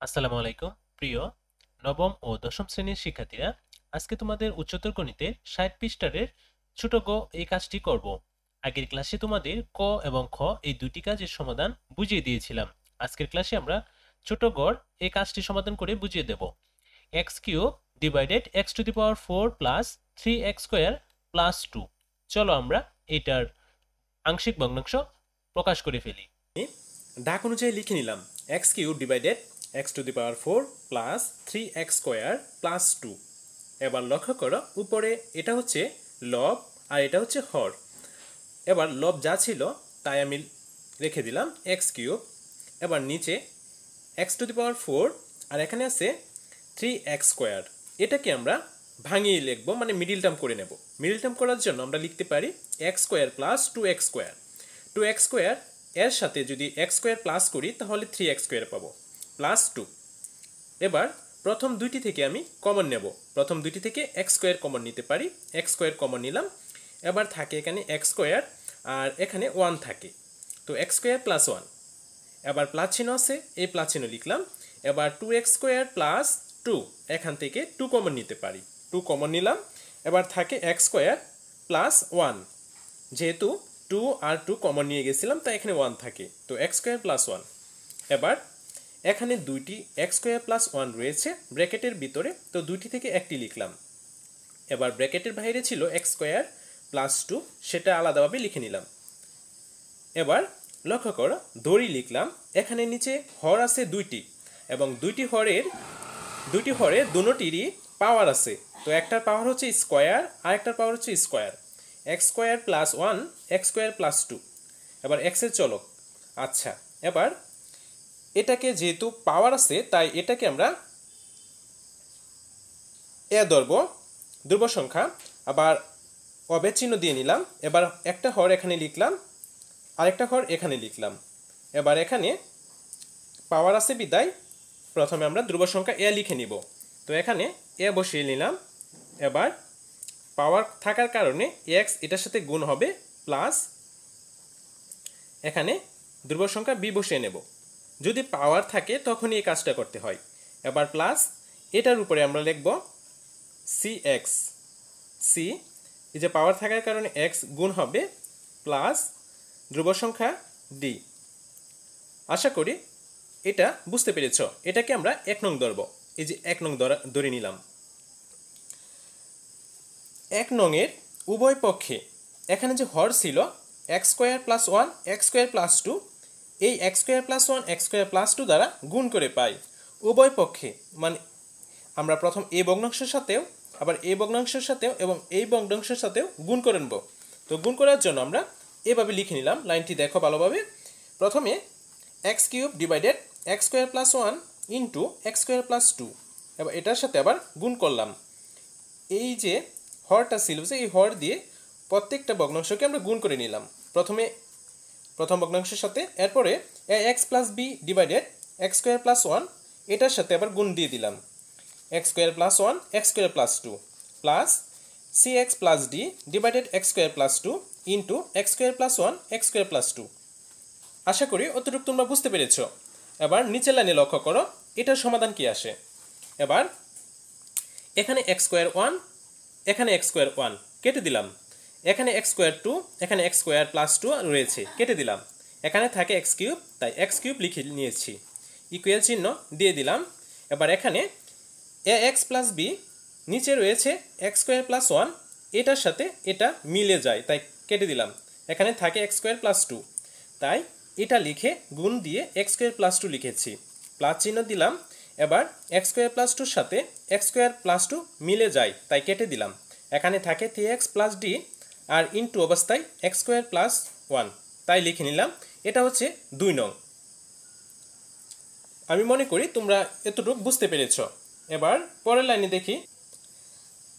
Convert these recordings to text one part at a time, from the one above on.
আসসালামু আলাইকুম প্রিয় নবম ও দশম শ্রেণীর শিক্ষার্থীরা। আজকে তোমাদের উচ্চতর গণিতের 60 পৃষ্ঠারের ছোট গ এই কাজটি করব। আগের ক্লাসে তোমাদের ক এবং খ এই দুটি কাজের সমাধান বুঝিয়ে দিয়েছিলাম। আজকের ক্লাসে আমরা ছোট গড় এই কাজটি সমাধান করে বুঝিয়ে দেব। X cube divided x to the power 4 plus 3x square plus 2। চলো আমরা এটার আংশিক ভগ্নাংশ প্রকাশ করে ফেলি। ডাক অনুযায়ী লিখে নিলাম x cube divided x to the power 4 plus 3x square plus 2। এবার লক্ষ্য করো, উপরে এটা হচ্ছে লব আর এটা হচ্ছে হর। এবার লব যা ছিল তাই আমি রেখে দিলাম এক্স কিউব। এবার নিচে এক্স টু দি পাওয়ার 4 আর এখানে আছে 3x স্কোয়ার। এটাকে আমরা ভাঙিয়ে লিখবো, মানে মিডিল টার্ম করে নেব। মিডিল টার্ম করার জন্য আমরা লিখতে পারি x square plus 2x square. 2x square এর সাথে যদি x স্কোয়ার প্লাস করি তাহলে 3x স্কোয়ার পাবো প্লাস 2। এবার প্রথম দুইটি থেকে আমি কমন নেব। প্রথম দুইটি থেকে x স্কোয়ার কমন নিতে পারি, x স্কোয়ার কমন নিলাম। এবার থাকে এখানে x স্কোয়ার আর এখানে 1 থাকে, তো x স্কোয়ার প্লাস 1। এবার প্লাস চিহ্ন আছে, এই প্লাস চিহ্ন লিখলাম। এবার 2x স্কোয়ার প্লাস 2, এখান থেকে 2 কমন নিতে পারি, 2 কমন নিলাম। এবার থাকে x স্কোয়ার প্লাস 1, যেহেতু 2 আর 2 কমন নিয়ে গেছিলাম তাই এখানে 1 থাকে, তো x স্কোয়ার প্লাস 1। এবার এখানে দুইটি x স্কোয়ার প্লাস 1 রয়েছে ব্র্যাকেটের ভিতরে, তো দুইটি থেকে একটি লিখলাম। এবার ব্র্যাকেটের বাইরে ছিল x স্কোয়ার প্লাস 2, সেটা আলাদাভাবে লিখে নিলাম। এবার লক্ষ্য করো, দড়ি লিখলাম। এখানে নিচে হর আছে দুইটি, এবং দুইটি হরের দুটিরই পাওয়ার আছে, তো একটার পাওয়ার হচ্ছে স্কোয়ার আর একটার পাওয়ার হচ্ছে square. X square plus 1 x square plus 2। এবার এক্সের চলক। আচ্ছা, এবার এটাকে যেহেতু পাওয়ার আছে তাই এটাকে আমরা এ ধরবো, ধ্রুব সংখ্যা। আবার অবেদ চিহ্ন দিয়ে নিলাম। এবার একটা হর এখানে লিখলাম, আরেকটা হর এখানে লিখলাম। এবার এখানে পাওয়ার আছে বিদায় প্রথমে আমরা ধ্রুব সংখ্যা এ লিখে নিব, তো এখানে এ বসিয়ে নিলাম। এবার পাওয়ার থাকার কারণে এক্স এটার সাথে গুণ হবে, প্লাস এখানে ধ্রুব সংখ্যা বি বসিয়ে নেব। যদি পাওয়ার থাকে তখনই এই কাজটা করতে হয়। এবার প্লাস এটার উপরে আমরা লিখব সি এক্স। সি, এই যে পাওয়ার থাকার কারণে এক্স গুণ হবে, প্লাস ধ্রুব সংখ্যা ডি। আশা করি এটা বুঝতে পেরেছ। এটাকে আমরা 1 নং ধরব। এই যে 1 নং ধরে নিলাম। 1 নংয়ের উভয় পক্ষে এখানে যে হর ছিল x square plus 1 x square plus 2, এই x square plus 1 x square plus 2 দ্বারা গুণ করে পাই উভয় পক্ষে। মানে আমরা প্রথম এই ভগ্নাংশের সাথেও, আবার এই ভগ্নাংশের সাথেও এবং এই ভগ্নাংশের সাথেও গুণ করে নেব। তো গুণ করার জন্য আমরা এভাবে লিখে নিলাম, লাইনটি দেখো ভালোভাবে। প্রথমে x cube divided x square plus 1 into x square plus 2। এবার এটার সাথে আবার গুণ করলাম। এই যে হরটা ছিল, এই হর দিয়ে প্রত্যেকটা ভগ্নাংশকে আমরা গুণ করে নিলাম। প্রথমে প্রথম ভগ্নাংশের সাথে, এরপরে x plus b divided x square plus 1, এটার সাথে আবার গুণ দিয়ে দিলাম। X square plus 1 x square plus 2 plus c x plus d divided x square plus 2 into x square plus 1 x square plus 2। আশা করি অতটুকু তোমরা বুঝতে পেরেছ। এবার নিচের লাইনে লক্ষ্য করো, এটার সমাধান কি আসে। এবার এখানে এক্স স্কোয়ার 1, এখানে এক্স স্কোয়ার 1 কেটে দিলাম। এখানে এক্স স্কোয়ার 2, এখানে এক্স স্কোয়ার প্লাস 2 রয়েছে, কেটে দিলাম। এখানে থাকে এক্স কিউব, তাই এক্স কিউব লিখে নিয়েছি, ইকুয়াল চিহ্ন দিয়ে দিলাম। এবার এখানে এ এক্স প্লাস বি, নিচে রয়েছে এক্স স্কোয়ার প্লাস 1, এটার সাথে এটা মিলে যায় তাই কেটে দিলাম। এখানে থাকে এক্স স্কোয়ার প্লাস 2, তাই এটা লিখে গুণ দিয়ে এক্স স্কোয়ার প্লাস 2 লিখেছি, প্লাস চিহ্ন দিলাম। এবার এক্স স্কোয়ার প্লাস 2 সাথে এক্স স্কোয়ার প্লাস 2 মিলে যায় তাই কেটে দিলাম। এখানে থাকে 3x প্লাস ডি আর ইনটু অবস্থায় এক্স স্কোয়ার প্লাস 1, তাই লিখে নিলাম। এটা হচ্ছে 2 নং। আমি মনে করি তোমরা এতটুকু বুঝতে পেরেছ। এবার পরের লাইনে দেখি।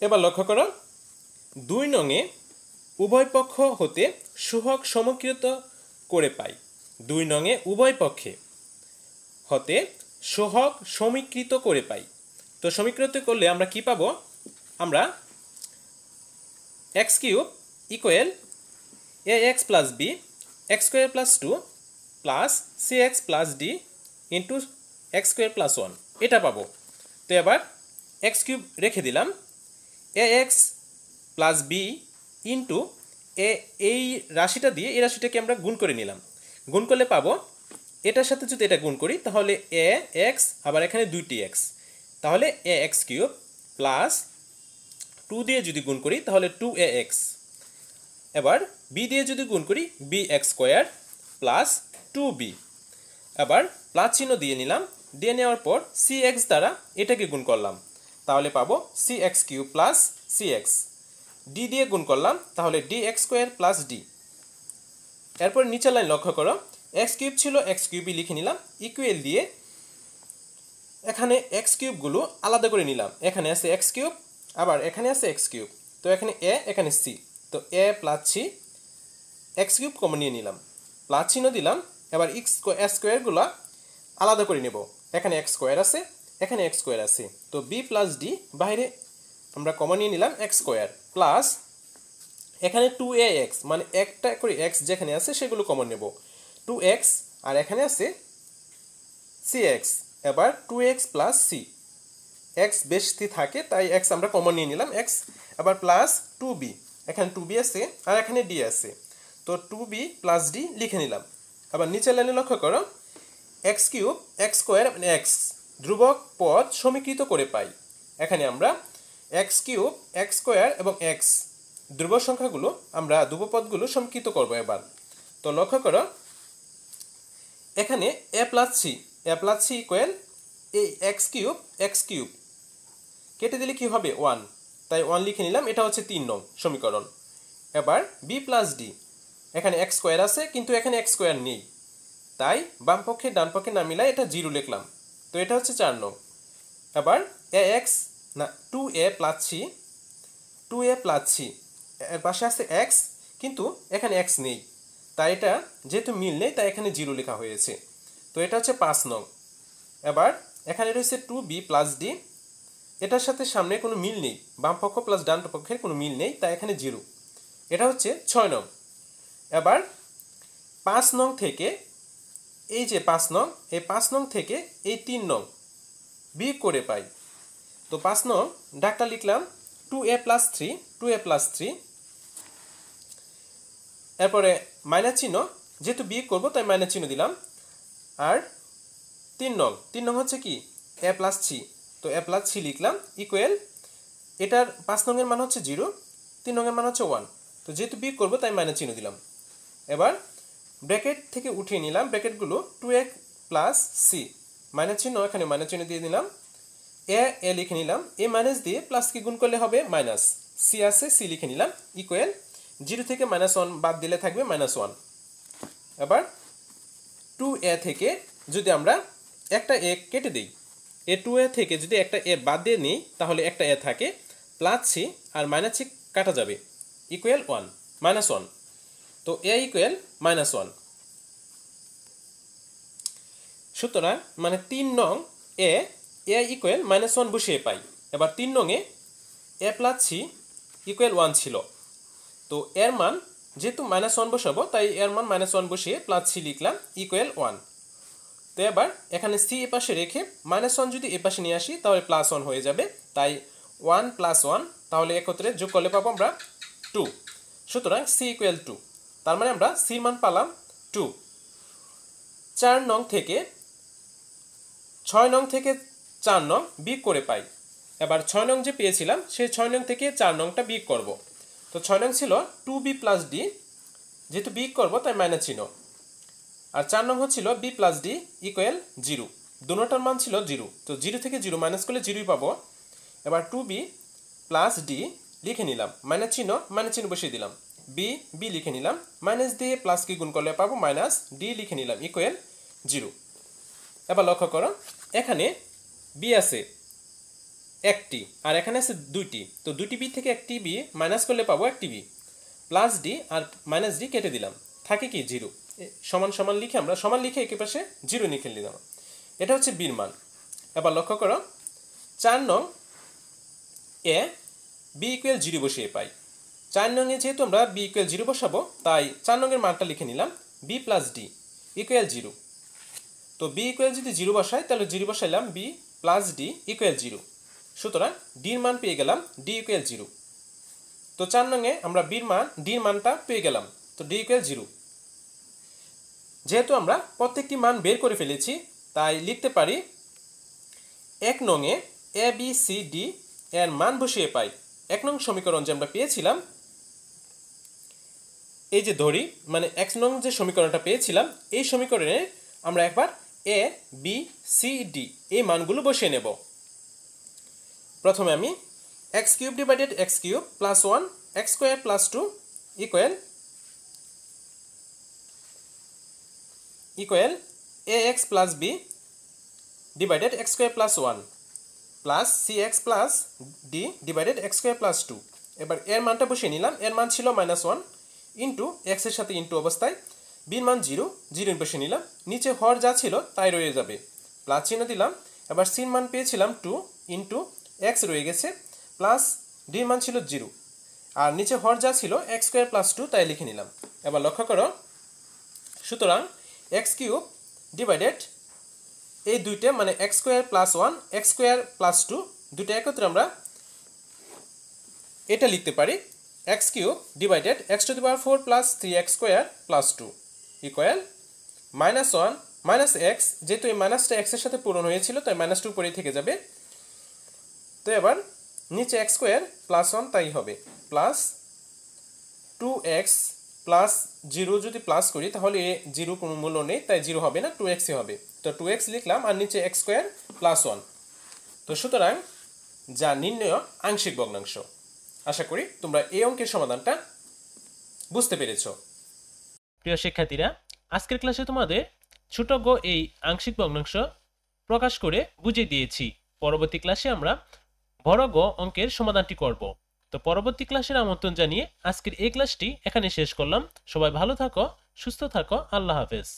এবার লক্ষ্য করো, 2 নংয়ে উভয় পক্ষ হতে সহগ সমীকৃত করে পাই। 2 নংয়ে উভয় পক্ষে হতে সহগ সমীকৃত করে পাই। তো সমীকৃত করলে আমরা কি পাবো? আমরা x cube equal a x plus b x square plus 2 plus c x plus d into x square plus one এটা পাবো। তো এবার এক্স কিউব রেখে দিলাম, a x plus b into এই রাশিটা দিয়ে এই রাশিটাকে আমরা গুণ করে নিলাম। গুণ করলে পাবো, এটার সাথে যদি এটা গুণ করি তাহলে এ এক্স, আবার এখানে দুইটি এক্স, তাহলে এ এক্স কিউব প্লাস 2 দিয়ে যদি গুণ করি তাহলে 2ax। এবার বি দিয়ে যদি গুণ করি bx স্কোয়ার প্লাস 2b। এবার প্লাস চিহ্ন দিয়ে নিলাম, দিয়ে নেওয়ার পর cx দ্বারা এটাকে গুণ করলাম, তাহলে পাবো cx cube plus cx। D দিয়ে গুণ করলাম তাহলে dx স্কোয়ার প্লাস d। এরপর নিচের লাইন লক্ষ্য করো, এক্স কিউব ছিল এক্স কিউবই লিখে নিলাম, ইকুয়েল দিয়ে এখানে এক্স কিউবগুলো আলাদা করে নিলাম। এখানে আছে এক্স কিউব, আবার এখানে আছে এক্স কিউব, তো এখানে এ এখানে সি, তো a plus c x cube common নিয়ে নিলাম, প্লাস চিহ্ন দিলাম। এবার স্কোয়ারগুলো আলাদা করে নেব, এখানে এক্স স্কোয়ার আছে এখানে এক্স স্কোয়ার আছে, তো বি প্লাস ডি বাইরে আমরা কমন নিয়ে নিলাম এক্স স্কোয়ার প্লাস এখানে 2ax, মানে একটা করে এক্স যেখানে আছে সেগুলো কমন নেব, 2x আর এখানে আছে cx। এবার 2x প্লাস c, এক্স বেশি থাকে তাই এক্স আমরা কমন নিয়ে নিলাম এক্স, আবার প্লাস 2b, এখানে 2b আছে আর এখানে d আছে, তো 2b প্লাস d লিখে নিলাম। আবার নিচের লাইনে লক্ষ্য করো, x cube x square x ধ্রুবক পদ সমীকৃত করে পাই। এখানে আমরা এক্স কিউব এক্স স্কোয়ার এবং এক্স ধ্রুব সংখ্যাগুলো আমরা ধ্রুবপদগুলো সমীকৃত করব এবার। তো লক্ষ্য করো, এখানে এ প্লাস সি ইকুয়াল এই এক্স কিউব কেটে দিলে কি হবে 1, তাই 1 লিখে নিলাম, এটা হচ্ছে 3 নং সমীকরণ। এবার বি প্লাস ডি, এখানে এক্স স্কোয়ার আছে কিন্তু এখানে এক্স স্কোয়ার নেই, তাই বাম পক্ষে ডান পক্ষে না মিলাই এটা 0 লিখলাম, তো এটা হচ্ছে 4 নং। এবার এ এক্স না 2a প্লাস সি এর পাশে আছে এক্স কিন্তু এখানে এক্স নেই, তাই এটা যেহেতু মিল নেই তাই এখানে 0 লেখা হয়েছে, তো এটা হচ্ছে 5 নং। এবার এখানে রয়েছে 2b প্লাস ডি, এটার সাথে সামনে কোনো মিল নেই, বাম পক্ষ প্লাস ডান পক্ষের কোনো মিল নেই তাই এখানে 0, এটা হচ্ছে 6 নং। এবার 5 নং থেকে এই যে 5 নং, এই 5 নং থেকে এই 3 নং বিয়োগ করে পাই, তো 5 নং ডাকটা লিখলাম 2a প্লাস 3, এরপরে মাইনাস চিহ্ন, যেহেতু বিয়োগ করবো তাই মাইনাস চিহ্ন দিলাম। আর 3 নং হচ্ছে কি এ প্লাস সি, তো এ প্লাস সি লিখলাম ইকুয়াল, এটার 5 নংয়ের মান হচ্ছে 0, 3 নংয়ের মান হচ্ছে 1, তো যেহেতু বিয়োগ করবো তাই মাইনাস চিহ্ন দিলাম। এবার ব্র্যাকেট থেকে উঠিয়ে নিলাম ব্র্যাকেটগুলো, 2a প্লাস সি মাইনাস চিহ্ন, এখানে মাইনাস চিহ্ন দিয়ে দিলাম, এ লিখে নিলাম, এ মাইনাস দিয়ে প্লাস কি গুণ করলে হবে মাইনাস, সি আছে সি লিখে নিলাম ইকুয়াল 0 থেকে -1 বাদ দিলে থাকবে -1। এবার 2a থেকে যদি আমরা একটা এ কেটে দিই, এ 2a থেকে যদি একটা এ বাদ দিয়ে নিই তাহলে একটা এ থাকে, প্লাস সি আর মাইনাস সি কাটা যাবে ইকুয়াল -1, তো এ ইকুয়াল -1। সুতরাং মানে 3 নং এ ইকুয়াল -1 বসিয়ে পাই। এবার 3 নংয়ে এ প্লাস সি ইকুয়াল 1 ছিল, তো এর মান যেহেতু -1 বসাবো তাই এর মান -1 বসিয়ে প্লাস সি লিখলাম ইকুয়াল 1। তো এবার এখানে সি এ পাশে রেখে -1 যদি এ পাশে নিয়ে আসি তাহলে +1 হয়ে যাবে, তাই 1 + 1 তাহলে একত্রে যোগ করলে পাবো আমরা 2। সুতরাং সি ইকুয়াল 2, তার মানে আমরা সির মান পালাম 2। 4 নং থেকে 6 নং থেকে 4 নং বিয়োগ করে পাই। এবার 6 নং যে পেয়েছিলাম সেই 6 নং থেকে 4 নংটা বিয়োগ করব, তো 6 নং ছিল 2b প্লাস ডি, যেহেতু বিয়োগ করবো তাই মাইনাস চিহ্ন, আর 4 নং হচ্ছিল b প্লাস ডি ইকুয়াল 0, দুটোটার মান ছিল 0, তো 0 থেকে 0 মাইনাস করলে 0ই পাবো। এবার 2b প্লাস ডি লিখে নিলাম, মাইনাস চিহ্ন বসিয়ে দিলাম, বি লিখে নিলাম, মাইনাস দিয়ে প্লাস কি গুণ করলে পাবো মাইনাস, ডি লিখে নিলাম ইকুয়াল 0। এবার লক্ষ্য করো, এখানে বি আছে একটি আর এখানে আছে দুইটি, তো দুইটি বি থেকে একটি বি মাইনাস করলে পাবো একটি বি, প্লাস ডি আর মাইনাস ডি কেটে দিলাম, থাকে কি 0, সমান সমান লিখে আমরা সমান লিখে একে পাশে 0 লিখে দিলাম, এটা হচ্ছে বির মান। এবার লক্ষ্য করো 4 নং এ বি ইকুয়াল 0 বসিয়ে পাই। 4 নংয়ে যেহেতু আমরা বি ইকুয়াল 0 বসাবো তাই 4 নংয়ের মানটা লিখে নিলাম, বি প্লাস ডি ইকুয়াল 0, তো তো বি ইকুয়াল যদি 0 বসাই তাহলে 0 বসাইলাম বি প্লাস ডি ইকুয়াল 0। সুতরাং ডির মান পেয়ে গেলাম ডি ইকুয়াল 0। তো 4 নং এ আমরা ডির মানটা পেয়ে গেলাম, তো ডি ইকুয়াল 0। যেহেতু আমরা প্রত্যেকটি মান বের করে ফেলেছি তাই লিখতে পারি 1 নং এ এ বি সি ডি এর মান বসিয়ে পাই 1 নং সমীকরণ যে আমরা পেয়েছিলাম, এই যে ধরি মানে 1 নং যে সমীকরণটা পেয়েছিলাম এই সমীকরণে আমরা একবার এ বি সি ডি এই মানগুলো বসিয়ে নেব। প্রথমে আমি x cube divided x cube plus 1 x square plus 2 equal ax plus b divided x square plus 1 plus cx plus d divided x square plus 2। এবার এর মানটা বসিয়ে নিলাম, এর মান ছিল -1 ইন্টু x এর সাথে ইন্টু অবস্থায় বির মান 0 বসিয়ে নিলাম, নিচে হর যা ছিল তাই রয়ে যাবে, প্লাস চিহ্ন দিলাম। এবার সির মান পেয়েছিলাম 2 ইন্টু x রয়ে গেছে প্লাস ডির মান ছিল 0 আর নিচে হর যা ছিল x স্কয়ার প্লাস 2 তাই লিখে নিলাম। এবার লক্ষ্য করো, সুতরাং x কিউব ডিভাইডেড এই দুইটা মানে x square plus 1 x square plus 2 দুইটা একত্রে আমরা এটা লিখতে পারি x cube divided x two the power 4 plus 3x square plus 2 equal -1 minus x, যেহেতু এই মাইনাসটা x এর সাথে পূরণ হয়েছিল তাই -2 পরেই থেকে যাবে। তো এবার নিচে x স্কয়ার প্লাস 1 তাই হবে প্লাস 2x প্লাস 0 যদি প্লাস করি তাহলে 0 কোনো মূল্য নেই তাই 0 হবে না, 2x হবে। তো 2x লিখলাম আর নিচে x স্কয়ার প্লাস 1। তো সুতরাং যা নির্ণয় আংশিক ভগ্নাংশ। আশা করি তোমরা এই অঙ্কের সমাধানটা বুঝতে পেরেছো। প্রিয় শিক্ষার্থীরা, আজকের ক্লাসে তোমাদের ছোট গ এই আংশিক ভগ্নাংশ প্রকাশ করে বুঝিয়ে দিয়েছি। পরবর্তী ক্লাসে আমরা বড় গ অঙ্কের সমাধানটি করব। তো পরবর্তী ক্লাসের আমন্ত্রণ জানিয়ে আজকের এই ক্লাসটি এখানে শেষ করলাম। সবাই ভালো থাকো, সুস্থ থাকো, আল্লাহ হাফেজ।